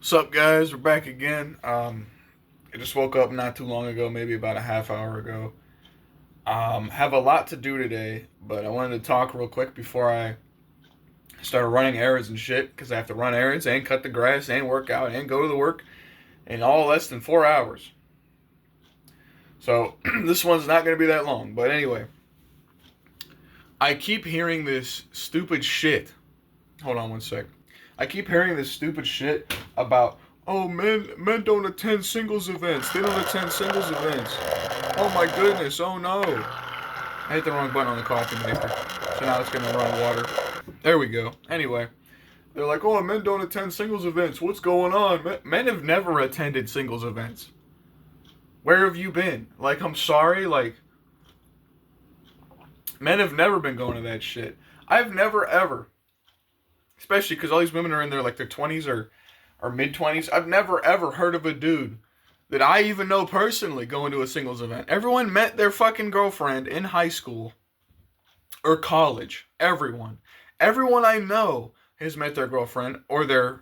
What's up, guys? We're back again. I just woke up not too long ago, maybe about a half hour ago. Have a lot to do today, but I wanted to talk real quick before I started running errands and shit, because I have to run errands and cut the grass and work out and go to the work in all less than 4 hours. So this one's not going to be that long. But anyway, I keep hearing this stupid shit. Hold on one sec. I keep hearing this stupid shit about, oh, men don't attend singles events. They don't attend singles events. Oh my goodness. Oh no. I hit the wrong button on the coffee maker. So now it's gonna run water. There we go. Anyway, they're like, oh, men don't attend singles events. What's going on? Men have never attended singles events. Where have you been? Like, I'm sorry. Like, men have never been going to that shit. I've never ever, especially because all these women are in their like their 20s or mid 20s. I've never ever heard of a dude that I even know personally going to a singles event. Everyone met their fucking girlfriend in high school or college. Everyone I know has met their girlfriend their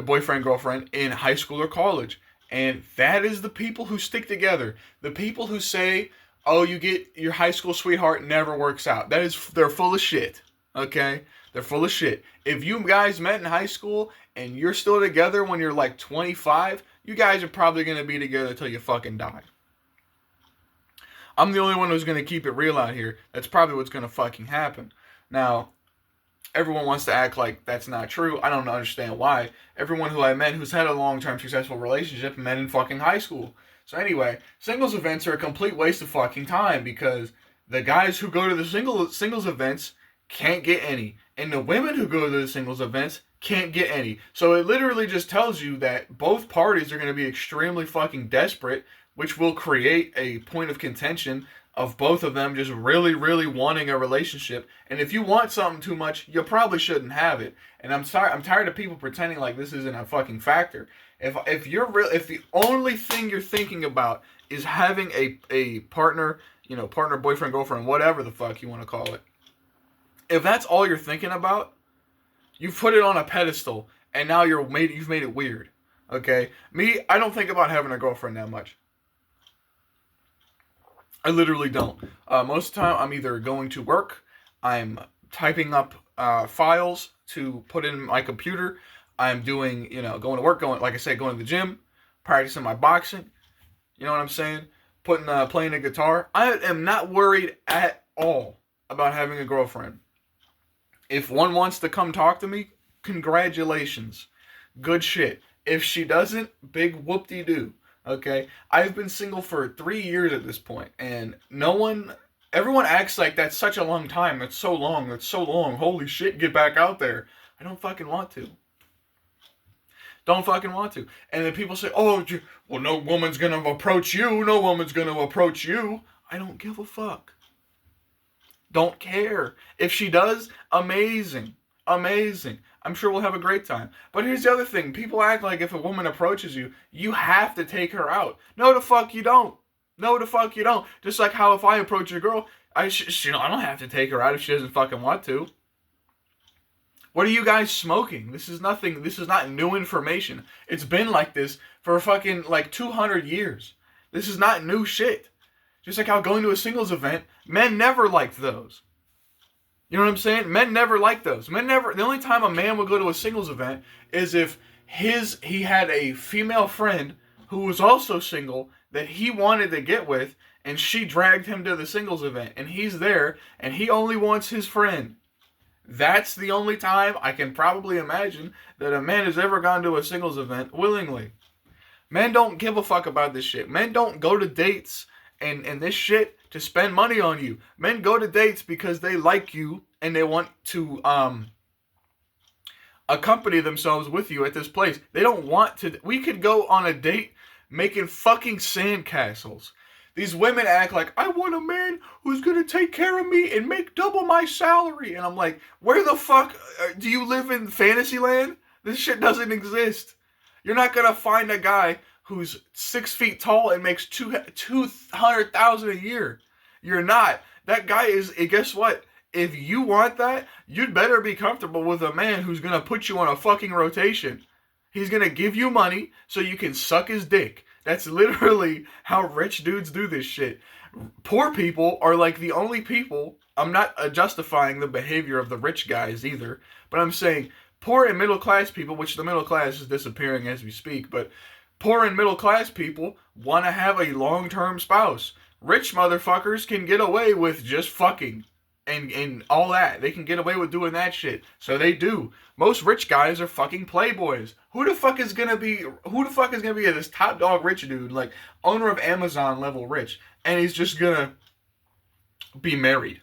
boyfriend girlfriend in high school or college. And that is the people who stick together. The people who say, "Oh, you get your high school sweetheart never works out." They're full of shit. Okay? They're full of shit. If you guys met in high school and you're still together when you're like 25, you guys are probably going to be together till you fucking die. I'm the only one who's going to keep it real out here. That's probably what's going to fucking happen. Now, everyone wants to act like that's not true. I don't understand why. Everyone who I met who's had a long-term successful relationship met in fucking high school. So anyway, singles events are a complete waste of fucking time because the guys who go to the singles events can't get any. And the women who go to the singles events can't get any. So it literally just tells you that both parties are going to be extremely fucking desperate, which will create a point of contention of both of them just really, really wanting a relationship. And if you want something too much, you probably shouldn't have it. And I'm sorry, I'm tired of people pretending like this isn't a fucking factor. If the only thing you're thinking about is having a partner, partner, boyfriend, girlfriend, whatever the fuck you want to call it, if that's all you're thinking about, you've put it on a pedestal, and now you've made it weird. Okay, me, I don't think about having a girlfriend that much. I literally don't. Most of the time, I'm either going to work, I'm typing up files to put in my computer, I'm doing, going to work, like I said, going to the gym, practicing my boxing. You know what I'm saying? Playing a guitar. I am not worried at all about having a girlfriend. If one wants to come talk to me, congratulations. Good shit. If she doesn't, big whoop-de-doo. Okay? I've been single for 3 years at this point, and everyone acts like that's such a long time. That's so long. That's so long. Holy shit, get back out there. I don't fucking want to. Don't fucking want to. And then people say, oh, well, no woman's gonna approach you. No woman's gonna approach you. I don't give a fuck. Don't care. If she does, amazing. Amazing. I'm sure we'll have a great time. But here's the other thing. People act like if a woman approaches you, you have to take her out. No, the fuck you don't. No, the fuck you don't. Just like how if I approach a girl, I don't have to take her out if she doesn't fucking want to. What are you guys smoking? This is nothing. This is not new information. It's been like this for fucking like 200 years. This is not new shit. Just like how going to a singles event, men never liked those. You know what I'm saying? Men never liked those. The only time a man would go to a singles event is if he had a female friend who was also single that he wanted to get with, and she dragged him to the singles event, and he's there, and he only wants his friend. That's the only time I can probably imagine that a man has ever gone to a singles event willingly. Men don't give a fuck about this shit. Men don't go to dates and this shit to spend money on you. Men go to dates because they like you and they want to accompany themselves with you at this place. They don't want to. We could go on a date making fucking sandcastles. These women act like, I want a man who's going to take care of me and make double my salary. And I'm like, where the fuck do you live in Fantasyland? This shit doesn't exist. You're not going to find a guy who's 6 feet tall and makes 200,000 a year. You're not. That guy is, guess what? If you want that, you'd better be comfortable with a man who's going to put you on a fucking rotation. He's gonna give you money so you can suck his dick. That's literally how rich dudes do this shit. Poor people are like the only people. I'm not justifying the behavior of the rich guys either, but I'm saying poor and middle class people, which the middle class is disappearing as we speak, but poor and middle class people want to have a long-term spouse. Rich motherfuckers can get away with just fucking and all that. They can get away with doing that shit. So they do. Most rich guys are fucking playboys. Who the fuck is gonna be this top dog rich dude, like owner of Amazon level rich, and he's just gonna be married?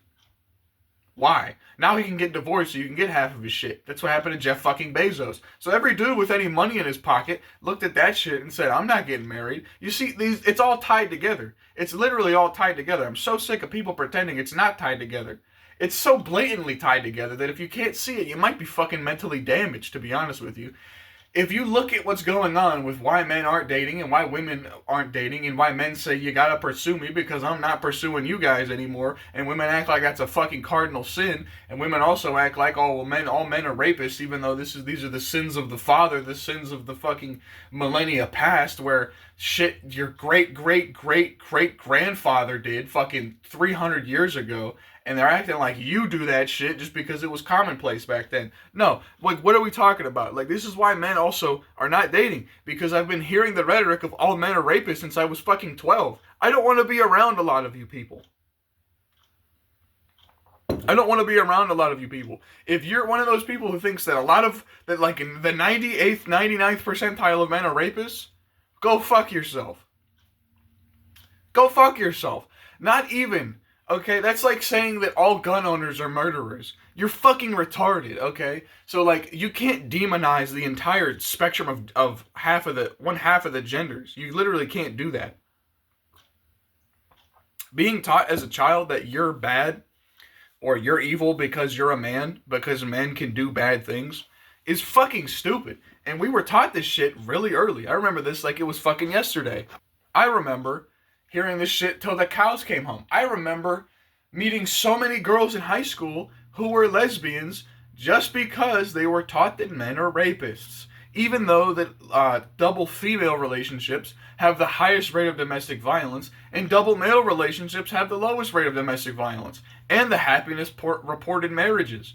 Why? Now he can get divorced so you can get half of his shit. That's what happened to Jeff fucking Bezos. So every dude with any money in his pocket looked at that shit and said, I'm not getting married. You see, it's all tied together. It's literally all tied together. I'm so sick of people pretending it's not tied together. It's so blatantly tied together that if you can't see it, you might be fucking mentally damaged, to be honest with you. If you look at what's going on with why men aren't dating and why women aren't dating and why men say you gotta pursue me because I'm not pursuing you guys anymore, and women act like that's a fucking cardinal sin, and women also act like, oh well, all men are rapists, even though these are the sins of the father, the sins of the fucking millennia past, where shit your great great great great grandfather did fucking 300 years ago. And they're acting like you do that shit just because it was commonplace back then. No, like, what are we talking about? Like, this is why men also are not dating. Because I've been hearing the rhetoric of all men are rapists since I was fucking 12. I don't want to be around a lot of you people. I don't want to be around a lot of you people. If you're one of those people who thinks that like in the 98th, 99th percentile of men are rapists, go fuck yourself. Go fuck yourself. Not even... Okay, that's like saying that all gun owners are murderers. You're fucking retarded, okay? So, like, you can't demonize the entire spectrum of one half of the genders. You literally can't do that. Being taught as a child that you're bad or you're evil because you're a man, because men can do bad things, is fucking stupid. And we were taught this shit really early. I remember this like it was fucking yesterday. I remember hearing this shit till the cows came home. I remember meeting so many girls in high school who were lesbians just because they were taught that men are rapists. Even though that double female relationships have the highest rate of domestic violence, and double male relationships have the lowest rate of domestic violence, and the happiness reported marriages.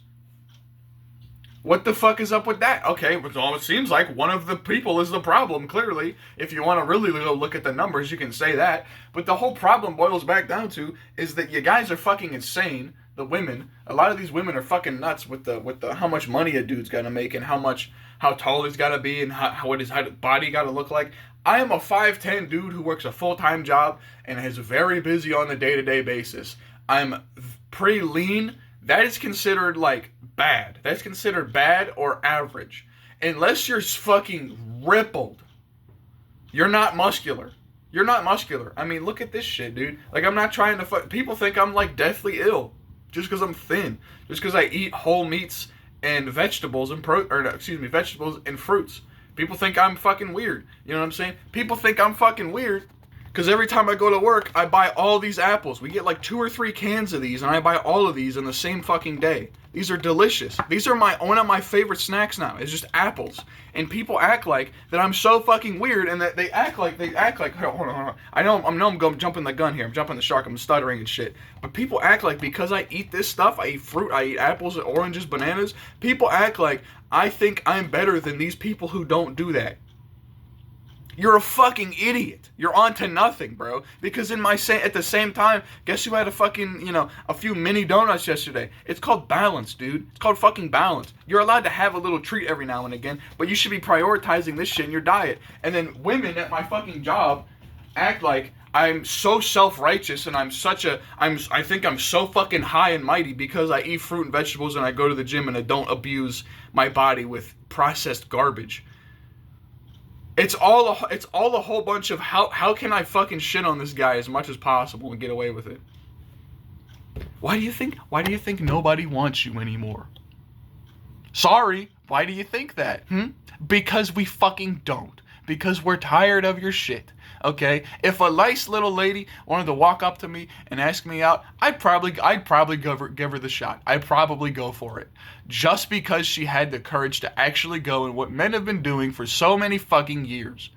What the fuck is up with that? Okay, well, it seems like one of the people is the problem, clearly. If you want to really go look at the numbers, you can say that. But the whole problem boils back down to is that you guys are fucking insane. The women, a lot of these women are fucking nuts with the how much money a dude's gotta make and how tall he's gotta be and how his body gotta look like. I am a 5'10" dude who works a full-time job and is very busy on a day-to-day basis. I'm pretty lean. That is considered like bad. That's considered bad or average. Unless you're fucking rippled, you're not muscular. You're not muscular. I mean, look at this shit, dude. Like, I'm not trying to people think I'm like deathly ill just because I'm thin. Just because I eat whole meats and vegetables and vegetables and fruits. People think I'm fucking weird. You know what I'm saying? People think I'm fucking weird. Because every time I go to work, I buy all these apples. We get like 2 or 3 cans of these, and I buy all of these in the same fucking day. These are delicious. These are one of my favorite snacks now. It's just apples. And people act like that I'm so fucking weird, and that they act like, hold on. I know I'm going jumping the gun here. I'm jumping the shark. I'm stuttering and shit. But people act like because I eat this stuff, I eat fruit, I eat apples, oranges, bananas. People act like I think I'm better than these people who don't do that. You're a fucking idiot. You're on to nothing, bro. Because at the same time, guess who had a few mini donuts yesterday? It's called balance, dude. It's called fucking balance. You're allowed to have a little treat every now and again, but you should be prioritizing this shit in your diet. And then women at my fucking job act like I'm so self-righteous and I think I'm so fucking high and mighty because I eat fruit and vegetables and I go to the gym and I don't abuse my body with processed garbage. It's all a whole bunch of how can I fucking shit on this guy as much as possible and get away with it? Why do you think nobody wants you anymore? Sorry, why do you think that? Because we fucking don't. Because we're tired of your shit. Okay, if a nice little lady wanted to walk up to me and ask me out, I'd probably give her the shot. I'd probably go for it, just because she had the courage to actually go, and what men have been doing for so many fucking years.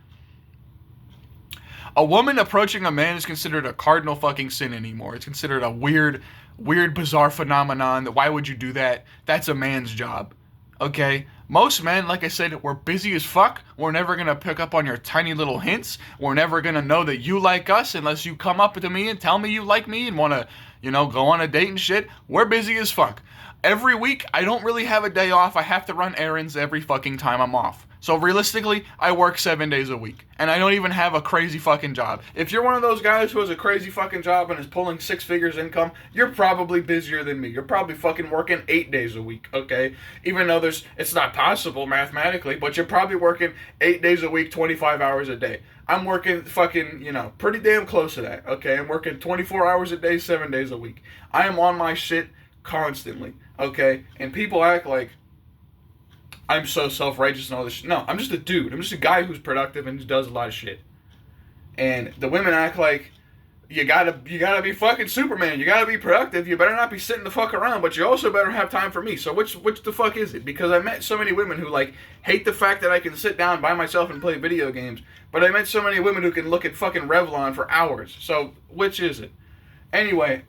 A woman approaching a man is considered a cardinal fucking sin anymore. It's considered a weird, bizarre phenomenon. That why would you do that? That's a man's job. Okay? Most men, like I said, we're busy as fuck. We're never gonna pick up on your tiny little hints. We're never gonna know that you like us unless you come up to me and tell me you like me and wanna, go on a date and shit. We're busy as fuck. Every week, I don't really have a day off. I have to run errands every fucking time I'm off. So realistically, I work 7 days a week. And I don't even have a crazy fucking job. If you're one of those guys who has a crazy fucking job and is pulling 6 figures income, you're probably busier than me. You're probably fucking working 8 days a week, okay? Even though it's not possible mathematically, but you're probably working 8 days a week, 25 hours a day. I'm working fucking, pretty damn close to that, okay? I'm working 24 hours a day, 7 days a week. I am on my shit constantly, okay? And people act like I'm so self-righteous and all this shit. No, I'm just a dude. I'm just a guy who's productive and does a lot of shit. And the women act like you gotta be fucking Superman. You gotta be productive. You better not be sitting the fuck around, but you also better have time for me. So which the fuck is it? Because I met so many women who hate the fact that I can sit down by myself and play video games, but I met so many women who can look at fucking Revlon for hours. So which is it? Anyway,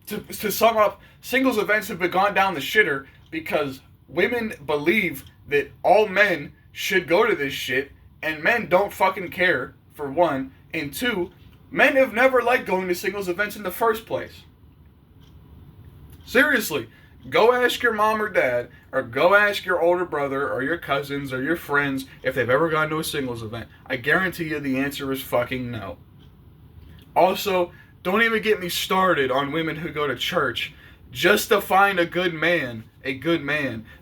to sum up, singles events have been gone down the shitter because women believe that all men should go to this shit, and men don't fucking care, for one, and two, men have never liked going to singles events in the first place. Seriously, go ask your mom or dad, or go ask your older brother, or your cousins, or your friends if they've ever gone to a singles event. I guarantee you the answer is fucking no. Also, don't even get me started on women who go to church just to find a good man,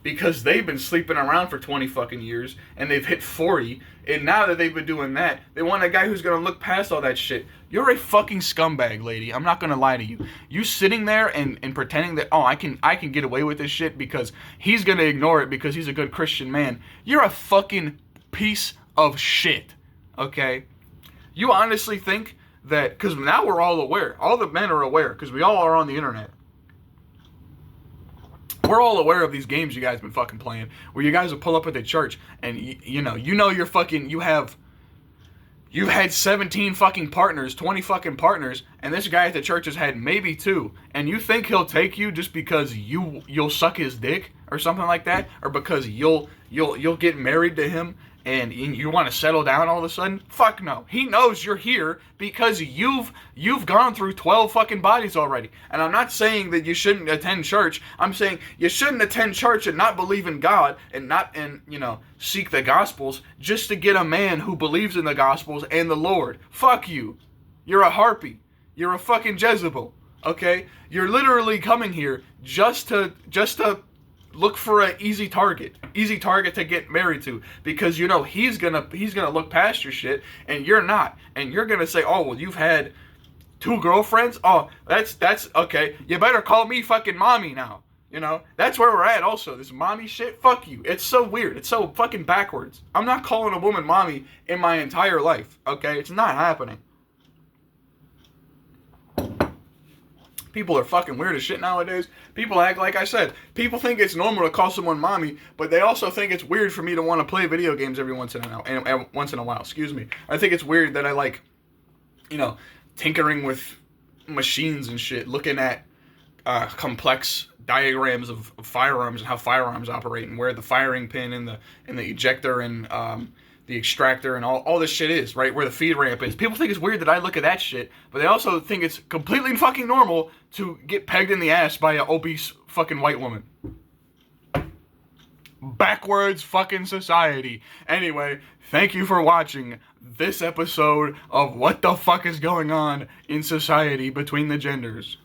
because they've been sleeping around for 20 fucking years, and they've hit 40, and now that they've been doing that, they want a guy who's gonna look past all that shit. You're a fucking scumbag, lady. I'm not gonna lie to you. You sitting there and pretending that, I can get away with this shit because he's gonna ignore it because he's a good Christian man. You're a fucking piece of shit, okay? You honestly think that, because now we're all aware, all the men are aware, because we all are on the internet. We're all aware of these games you guys been fucking playing, where you guys will pull up at the church and you're fucking, you've had 17 fucking partners, 20 fucking partners, and this guy at the church has had maybe 2, and you think he'll take you just because you'll suck his dick or something like that, or because you'll get married to him and you want to settle down all of a sudden? Fuck no. He knows you're here because you've gone through 12 fucking bodies already. And I'm not saying that you shouldn't attend church. I'm saying you shouldn't attend church and not believe in God and seek the Gospels just to get a man who believes in the Gospels and the Lord. Fuck you. You're a harpy. You're a fucking Jezebel. Okay? You're literally coming here just to look for an easy target to get married to, because he's gonna look past your shit and you're not, and you're gonna say, oh well, you've had 2 girlfriends. Oh, that's okay. You better call me fucking mommy now. That's where we're at. Also, this mommy shit. Fuck you. It's so weird. It's so fucking backwards. I'm not calling a woman mommy in my entire life. Okay, it's not happening. People are fucking weird as shit nowadays. People act like I said. People think it's normal to call someone mommy, but they also think it's weird for me to want to play video games every once in a while. Excuse me. I think it's weird that I like, tinkering with machines and shit, looking at complex diagrams of firearms and how firearms operate and where the firing pin and the ejector and the extractor and all this shit is, right? Where the feed ramp is. People think it's weird that I look at that shit, but they also think it's completely fucking normal to get pegged in the ass by an obese fucking white woman. Backwards fucking society. Anyway, thank you for watching this episode of What the Fuck is Going On in Society Between the Genders.